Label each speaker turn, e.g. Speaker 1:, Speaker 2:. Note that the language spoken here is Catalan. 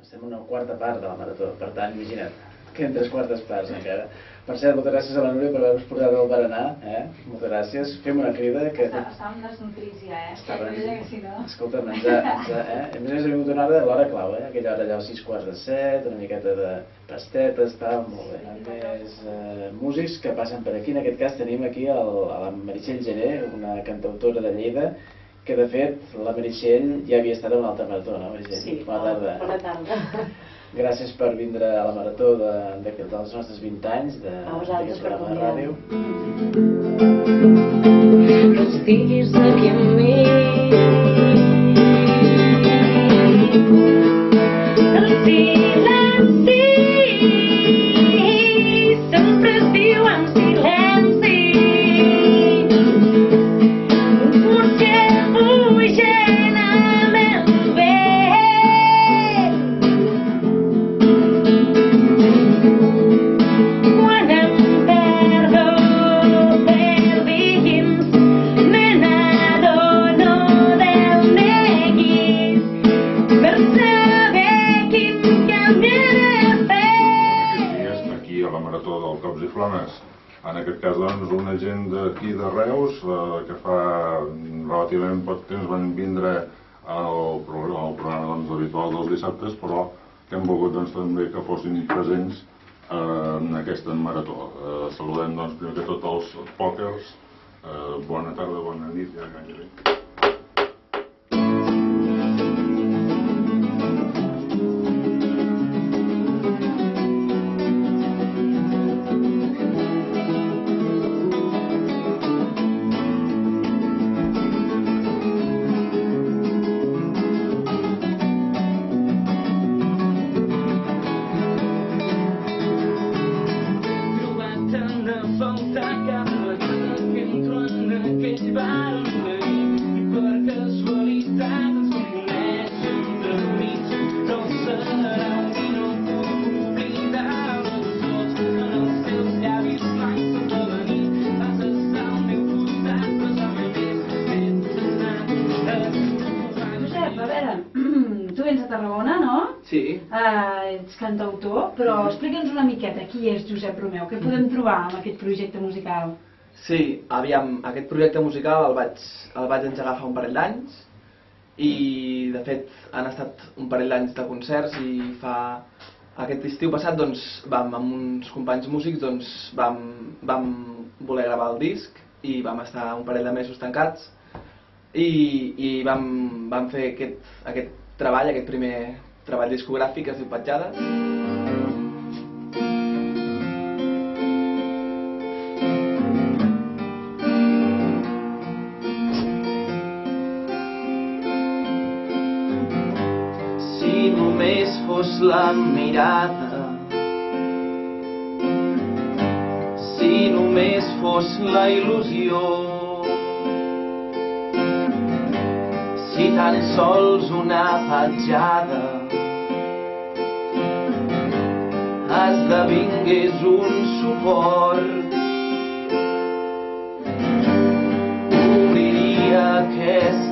Speaker 1: estem una quarta part de la marató, per tant, imagina't, queden 3/4 parts encara. Per cert, moltes gràcies a la Núria per haver-vos portat al berenar, moltes gràcies. Fem una crida que...
Speaker 2: Estàvem desnutrits ja,
Speaker 1: Escolta, menjar, A més a més ha vingut una hora, l'hora clau, aquella hora allà als 6:45, una miqueta de pastetes, tal, molt bé. Amb més músics que passen per aquí, en aquest cas tenim aquí a la Meritxell Gené, una cantautora de Lleida, que de fet la Meritxell ja havia estat a una altra marató, no, Meritxell?
Speaker 3: Sí, bona tarda.
Speaker 1: Gràcies per vindre a la marató dels nostres 20 anys d'aquest programa de ràdio.
Speaker 4: Que estiguis aquí amb mi, el silenci sempre es diu en silenci. Potser pugen a meu vent quan em perdo per dins, me n'adono del neguit per saber quin camí he de fer.
Speaker 5: Aquí a la marató del Cops i Flames, en aquest cas doncs una gent d'aquí de Reus que fa relativament poc temps van vindre al programa habitual dels dissabtes, però que hem volgut també que fossin presents en aquesta marató. Saludem primer que tot els pòquers. Bona tarda, bona nit, ja gairebé.
Speaker 2: Ets cantautor, però explica'ns una miqueta qui és Josep Romeu, què podem trobar en aquest projecte musical?
Speaker 6: Sí, aviam, aquest projecte musical el vaig engegar fa un parell d'anys i de fet han estat un parell d'anys de concerts i aquest estiu passat doncs, amb uns companys músics vam voler gravar el disc i vam estar un parell de mesos tancats i vam fer aquest treball, aquest primer treball discogràfic que es diu Petjades.
Speaker 7: Si només fos la mirada, si només fos la il·lusió, si tan sols una petjada esdevingués un suport, obriria aquest